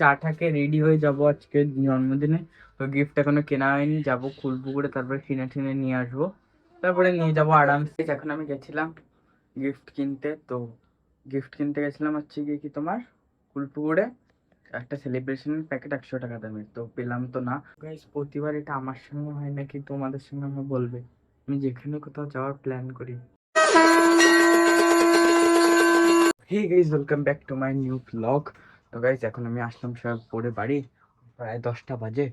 চাটাকে ready হয়ে যাবো আজকে জন্মদিনে। তো গিফট এখনো কেনা হয়নি, যাবো খুলবো করে তারপরে কিনে টিনে নিয়ে আসবো, তারপরে নিয়ে যাবো আরামসে। এখন আমি গেছিলাম গিফট কিনতে, তো গিফট কিনতে গেছিলাম হচ্ছে গিয়ে কি তোমার ফুলপুকুরে একটা সেলিব্রেশনের প্যাকেট 100 টাকা দামের, তো পেলাম তো না গাইস। প্রতিবার এটা আমার সঙ্গে হয় নাকি তোমাদের সঙ্গে আমার বলবে, আমি যেখানে কোথাও যাওয়ার প্ল্যান করি। Hey guys, welcome back to my new vlog. তো গাইস এখন আমি আসলাম সব পরে বাড়ি, প্রায় 10টা বাজে।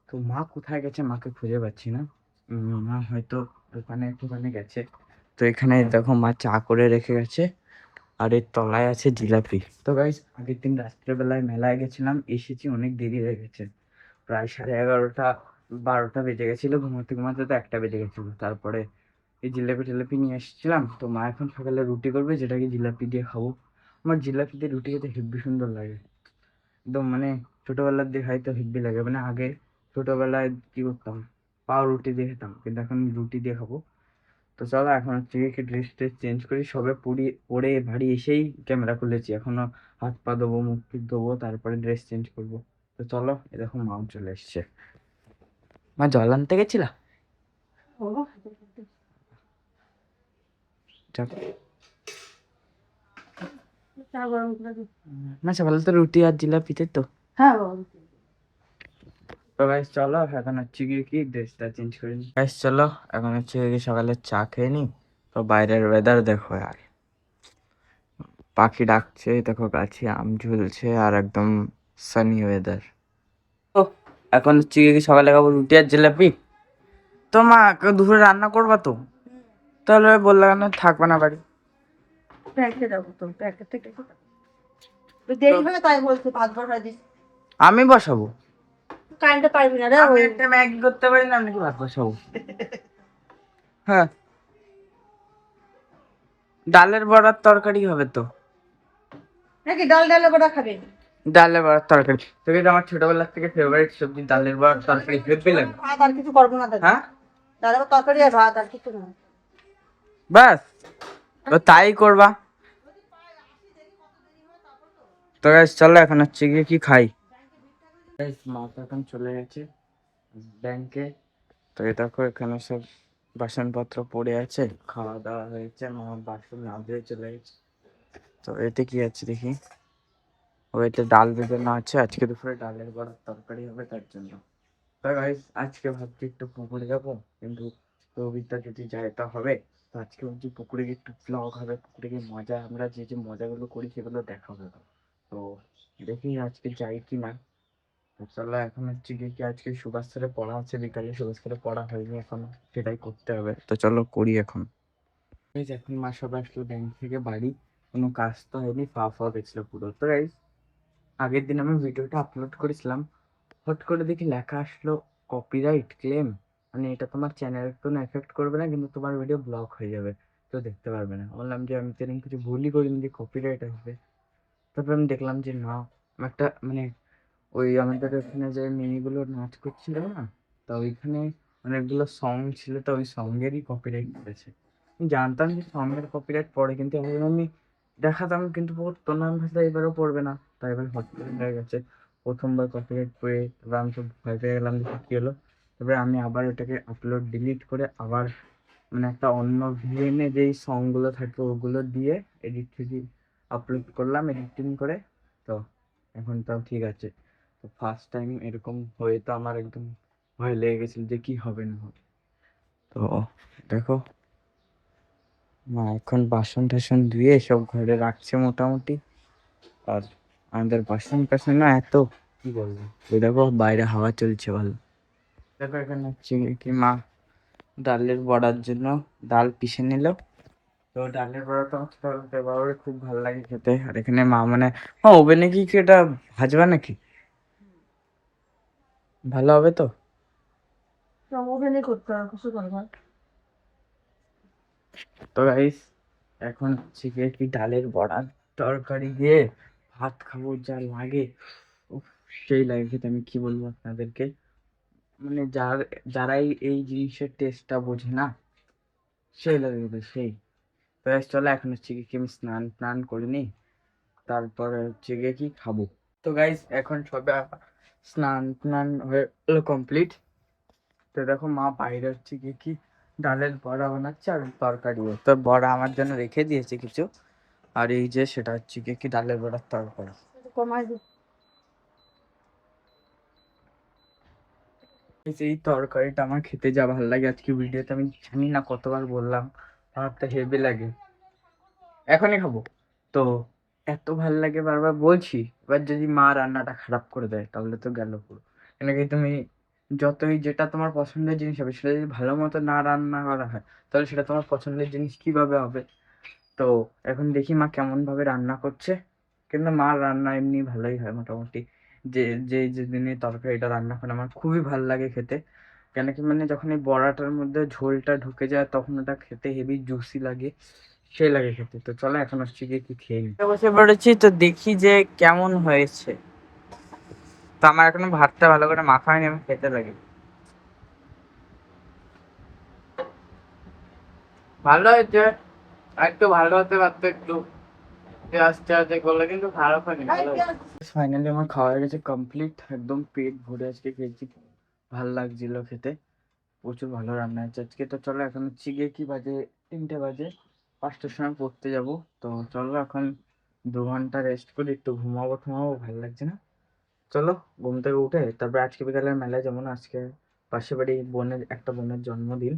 তো মা কোথায় গেছে, মাকে খুঁজে পাচ্ছি না। মা হয়তো দোকানে গেছে। তো এখানে দেখো মা চা করে রেখে গেছে, আর এর তলায় আছে জিলাপি। তো গাইস আগের দিন রাত্রেবেলায় মেলায় গেছিলাম, এসেছি অনেক দেরি হয়ে গেছে, প্রায় 11:30 12টা বেজে গেছিলো, ঘুমাতে ঘুমাতে তো 1টা বেজে গেছিলো। তারপরে এই জিলাপি টিলাপি নিয়ে এসেছিলাম, তো মা এখন সকালে রুটি করবে যেটাকে জিলাপি দিয়ে খাবো। আমার জিলাপি দিয়ে রুটি খেতে হেব্বি সুন্দর লাগে, একদম মানে ছোটবেলার দিয়ে খাইতে হেব্বি লাগে। মানে আগে ছোটবেলায় কি করতাম, পাউরুটি দিয়ে খেতাম, কিন্তু এখন রুটি দিয়ে খাবো। তো চলো এখন হচ্ছে গিয়ে ড্রেস ট্রেস চেঞ্জ করি, সবে পরে বাড়ি এসেই ক্যামেরা খুলেছি, এখনো হাত পা ধোবো, মুখ টুক ধোবো, তারপরে ড্রেস চেঞ্জ করবো। তো চলো, এ দেখো মাও চলে এসছে। মা জল আনতে গেছিলা? না সকালে তো রুটি আর জিলাপিতে তো। তো গাইস চলো এখন হচ্ছে গিয়ে কি ড্রেসটা চেঞ্জ করে নি। গাইস চলো এখন হচ্ছে গিয়ে সকালে চা খেয়ে নি। তো বাইরের ওয়েদার দেখো আর পাখি ডাকছে, দেখো গাছে আম ঝুলছে, আর একদম সানি ওয়েদার। তো এখন হচ্ছে গিয়ে সকালে খাবো রুটি আর জিলাপি। তো মা দুপুরে রান্না করবা তো? তাহলে বললা কেন থাকবে না বাড়ি? আমি বসাবো? পারবি না রে, আমি একটা ম্যাগি করতে পারি না, আমি কি ভাত বসাবো? হ্যাঁ, ডালের বড়ার তরকারি হবে তো নাকি? ডালের বড়া খাবে? ডালের বড়ার তরকারি তোকে তো আমার ছোটবেলার থেকে ফেভারিট সবজি, ডালের বড়ার তরকারি হেব্বি লাগে। ভাত আর কিছু করবো না দাদা। হ্যাঁ, ডালের তরকারি আর ভাত, আর কিছু না, বাস। তো তাই করবা। তো গাইস চলো এখন হচ্ছে গিয়ে কি খাই। গাইস মা তো এখন চলে গেছে ব্যাংকে। তো এই দেখো এখানে সব বাসনপত্র পড়ে আছে, খাওয়া দাওয়া হয়েছে, মা বাসন না ধুয়ে চলে গেছে। তো এতে কি আছে দেখি, ও এতে ডাল বেগুন আছে, আজকে দুপুরে ডালের বড়ার তরকারি হবে তার জন্য। তো গাইস আজকে ভাবছি একটু পুকুরে যাবো, কিন্তু রবিটা যদি যায় তা হবে। তো আজকে ভাবছি পুকুরে গিয়ে একটু ব্লগ হবে, পুকুরে গিয়ে মজা, আমরা যে যে মজাগুলো করি সেগুলো দেখাবো। তো দেখি আজকে যাই কি না। তো চলো এখন হচ্ছে গিয়ে কি আজকে সুভাষ স্যারের পড়া আছে বিকালে, সুভাষ স্যারের পড়া হয়নি এখনো, সেটাই করতে হবে। তো চলো করি এখন। এই যে এখন মা সবাই আসলো ব্যাংক থেকে বাড়ি, কোনো কাজ তো হয়নি, ফা গেছিল পুরো। তো গাইস আগের দিন আমি ভিডিওটা আপলোড করেছিলাম, হট করে দেখি লেখা আসলো কপিরাইট ক্লেম, মানে এটা তোমার চ্যানেলের কোনো এফেক্ট করবে না, কিন্তু তোমার ভিডিও ব্লক হয়ে যাবে, তো দেখতে পারবে না। বললাম যে আমি তো এরকম কিছু ভুলই করিনি যে কপিরাইট আসবে। তারপর আমি দেখলাম যে না, আমার একটা মানে ওই আমাদের ওখানে যে মেয়েগুলো নাচ করছিল না, তা ওইখানে অনেকগুলো সং ছিল, তো ওই সঙ্গেরই কপিরাইট পড়েছে। আমি জানতাম যে সঙ্গের কপিরাইট পড়ে, কিন্তু এখন আমি দেখাতাম কিন্তু পড়তো না, আমি ভাবলাম এবারও পড়বে না, তাই এবার হট করে হয়ে গেছে। প্রথমবার কপিরাইট পড়ে এবার আমি তো ভয় পেয়ে গেলাম যে কী হলো। তারপরে আমি আবার ওটাকে আপলোড ডিলিট করে আবার মানে একটা অন্য ভিএনে যেই সংগুলো থাকে ওগুলো দিয়ে এডিট থেকে আপলোড করলাম, এডিটিং করে। তো এখন তাও ঠিক আছে। তো ফার্স্ট টাইম এরকম হয়ে তো আমার একদম ভয় লেগে গেছিল যে কি হবে না হবে। তো দেখো মা এখন বাসন টাসন ধুয়ে সব ঘরে রাখছে মোটামুটি। আর আমাদের বাসন টাসন না এত কি বলবো, ওই দেখো বাইরে হাওয়া চলছে ভালো। দেখো এখানে হচ্ছে কি মা ডালের বড়ার জন্য ডাল পিষে নিল। তো ডালের বড়া তো আমার খুব ভালো লাগে খেতে। আর এখানে মা মানে ওভেনে কি এটা ভাজবা নাকি, ভালো হবে তো? ওভেনে করতে হবে কিছু করবার। তো গাইস এখন হচ্ছে গিয়ে কি ডালের বড়ার তরকারি দিয়ে ভাত খাবো, যা লাগে উফ, সেই লাগে খেতে, আমি কি বলবো আপনাদেরকে। মানে যারাই এই জিনিসের টেস্টটা বোঝে না, সেই লাগে খেতে সেই। তো guys, চলো এখন হচ্ছে কি আমি স্নান টান করে নিই, তারপরে হচ্ছে গিয়ে কি খাবো। তো গাইস এখন সবে স্নান টান হয়ে কমপ্লিট। তো দেখো মা বাইরে হচ্ছে কি কি ডালের বড়া বানাচ্ছে আর তরকারি, তো বড়া আমার জন্য রেখে দিয়েছে কিছু, আর এই যে সেটা হচ্ছে কি কি ডালের বড়ার তরকারি। এই তরকারিটা আমার খেতে যা ভালো লাগে, আজকে ভিডিওতে আমি জানি না কতবার বললাম, আমার তো হেভি লাগে, এখনই খাবো। তো এত ভাল লাগে বারবার বলছি, এবার যদি মা রান্নাটা খারাপ করে দেয় তাহলে তো গেল পুরো। কেন কি তুমি যতই যেটা তোমার পছন্দের জিনিস হবে সেটা যদি ভালো মতো না রান্না করা হয় তাহলে সেটা তোমার পছন্দের জিনিস কিভাবে হবে। তো এখন দেখি মা কেমন ভাবে রান্না করছে, কিন্তু মার রান্না এমনি ভালোই হয় মোটামুটি। যে যে যেদিনে তরকারিটা রান্না করে আমার খুবই ভালো লাগে খেতে। কেন কি মানে যখন এই বড়াটার মধ্যে ঝোলটা ঢুকে যায় তখন ওটা খেতে হেভি জুসি লাগে, সেই লাগে খেতে। তো চলো এখন হচ্ছে গিয়ে কি খেয়ে নিই। বসে পড়েছি, তো দেখি যে কেমন হয়েছে। তো আমার এখনো ভাতটা ভালো করে মাখা হয়নি, আমি খেতে লাগে। ভালো হয়েছে, আর একটু ভালো হতে পারতো একটু, আস্তে আস্তে করলে, কিন্তু খারাপ হয়নি। ফাইনালি আমার খাওয়া হয়ে গেছে কমপ্লিট, একদম পেট ভরে আজকে খেয়েছি, ভাল লাগছিল খেতে, প্রচুর ভালো রান্না হয়েছে আজকে। তো চলো এখন হচ্ছে গিয়ে কি বাজে, 3টে বাজে, 5টার সময় পড়তে যাব। তো চলো এখন 2 ঘন্টা রেস্ট করি, একটু ঘুমাবো ঠুমাবো, ভালো লাগছে না। চলো ঘুম থেকে উঠে তারপরে আজকে বিকালের মেলায় যেমন আজকে পাশে বাড়ি একটা বোনের জন্মদিন,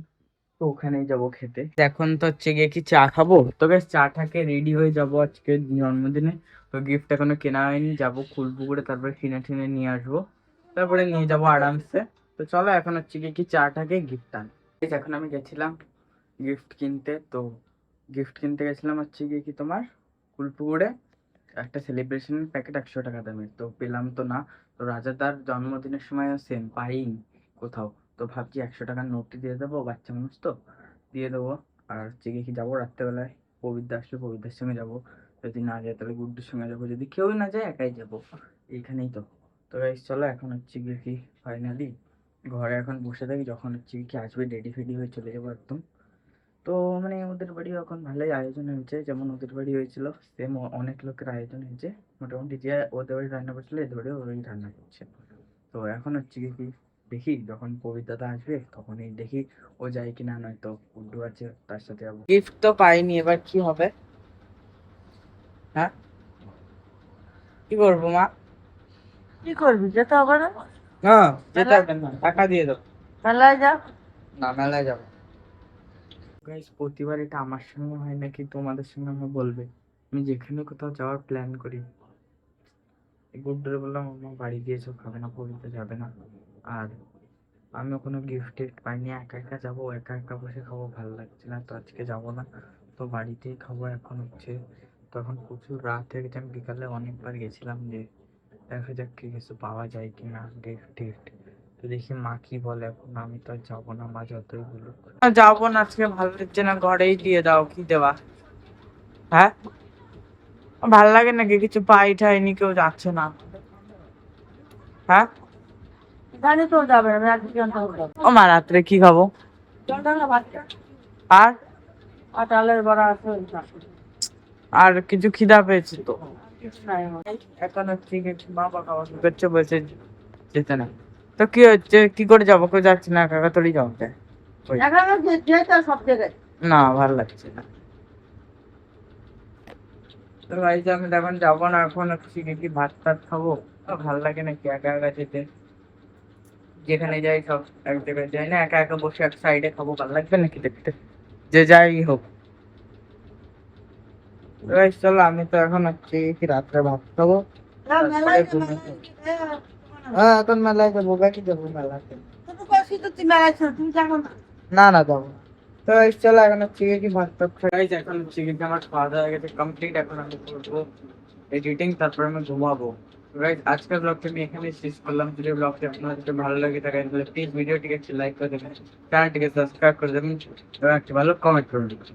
তো ওখানেই যাবো খেতে। এখন তো হচ্ছে গিয়ে কি চা খাবো, তো বেশ চাটাকে রেডি হয়ে যাবো আজকে জন্মদিনে। তো গিফট এখনো কেনা হয়নি, যাবো খুলবো করে তারপরে কিনে টিনে নিয়ে আসবো, তারপরে নিয়ে যাবো আরামসে। তো চলো এখন হচ্ছে গিয়ে কি চাটাকে গিফট আন। এখন আমি গেছিলাম গিফট কিনতে, তো গিফট কিনতে গেছিলাম হচ্ছে গিয়ে কি তোমার কুলপুকুরে, একটা সেলিব্রেশনের প্যাকেট 100 টাকা দামের, তো পেলাম তো না। তো রাজাদার জন্মদিনের সময় সেম পাইনি কোথাও, তো ভাবছি 100 টাকার নোটটি দিয়ে দেবো, বাচ্চা মানুষ তো দিয়ে দেবো। আর হচ্ছে গিয়ে কি যাবো রাত্রেবেলায়, পবিত্র আসলে পবিত্রের সঙ্গে যাবো, যদি না যায় তাহলে গুড্ডুর সঙ্গে যাবো, যদি কেউ না যায় একাই যাবো, এইখানেই তো। তো গাইস চলো এখন হচ্ছে গিয়ে কি ফাইনালি ঘরে এখন বসে থাকি, যখন হচ্ছে কি আসবে রেডি ফেডি হয়ে চলে যাবো একদম। তো মানে ওদের বাড়িও এখন ভালোই আয়োজন হয়েছে, যেমন ওদের বাড়ি হয়েছিল সেম অনেক লোকের আয়োজন হয়েছে মোটামুটি, যে ওদের বাড়ি রান্না করছিল এদের বাড়িও ওই রান্না করছে। তো এখন হচ্ছে কি কি দেখি যখন পবিত্রতা আসবে তখনই দেখি ও যায় কিনা, নয়তো গুড্ডু আছে তার সাথে যাবো। গিফট তো পাইনি, এবার কি হবে? হ্যাঁ কি করবো মা? কি করবি, যেতে হবে না? না যেতে হবে না, টাকা দিয়ে দাও। মেলায় যা। না মেলায় যাবো। গাইস প্রতিবার এটা আমার সঙ্গে হয় নাকি তোমাদের সঙ্গে আমি বলবে, আমি যেখানে কোথাও যাওয়ার প্ল্যান করি গুড্ডুরে বললাম আমার বাড়ি গিয়েছো খাবে না, পবিত্র যাবে না, আর আমিও কোনো গিফট টিফট পাইনি, একা একা যাবো, একা একা বসে খাবো, ভালো লাগছে না, তো আজকে যাবো না, তো বাড়িতেই খাবো। এখন হচ্ছে তখন প্রচুর রাত হয়ে গেছে, আমি বিকালে অনেকবার গেছিলাম, যে দেখা যাক কি কিছু পাওয়া যায় কি না গিফট টিফট। তো দেখি মা কি বলে, এখন আমি তো আর যাবো না, মা যতই বলুক। যাবো না আজকে, ভালো লাগছে না, ঘরেই দিয়ে দাও, কি দেওয়া? হ্যাঁ ভাল লাগে নাকি, কিছু পাই ঠাইনি, কেউ যাচ্ছে না। হ্যাঁ জানি তো যাবে না, আমি আজকে জানতে হবে। ও মা রাত্রে কি খাবো? বাচ্চা আর আর ডালের বড়া আছে, আর কিছু খিদা পেয়েছে তো। কিছু নাই আমার। এখন হচ্ছে কি মা বাবা খাওয়া করছে, বলছে যেতে না। তো কি হচ্ছে, কি করে যাবো, কেউ যাচ্ছে না, একা একা তোরই যাবো যায়। ওই, এখানে যেতে সব জায়গায়। না ভালো লাগছে না। তো ভাই যে আমি এখন যাবো না, এখন হচ্ছে কি কি ভাত টাত খাবো, ভালো লাগে নাকি একা একা যেতে, যেখানে যাই সব এক জায়গায় যাই না, একা একা বসে এক সাইডে খাবো, ভালো লাগবে নাকি দেখতে, যে যাই হোক। গাইস চলো আমি তো এখন হচ্ছে কি রাত্রে ভাত খাবো, না, তারপরে মেলায় যা, ঘুমিয়ে মেলায় পড়বো। গিয়ে, হ্যাঁ এখন মেলায় যাবো, বাকি যাবো মেলাতে। তুমি কইছি তো তুই মেলায় ছিল, তুমি যাবো না? না না যাবো না। তো guys, চলো এখন হচ্ছে কি ভাত টাত খাই। Guys, এখন হচ্ছে কি আমার খাওয়া দাওয়া হয়ে গেছে কমপ্লিট, এখন আমি করবো এডিটিং, তারপরে আমি ঘুমাবো। গাইস আজকের ব্লগটা আমি এখানে শেষ করলাম, যদি ব্লগটা আপনাদের যদি ভালো লাগে থাকে তাহলে প্লিজ ভিডিওটিকে একটু লাইক করে দেবেন, চ্যানেলটিকে সাবস্ক্রাইব করে দেবেন এবং একটি ভালো কমেন্ট করে দেবেন।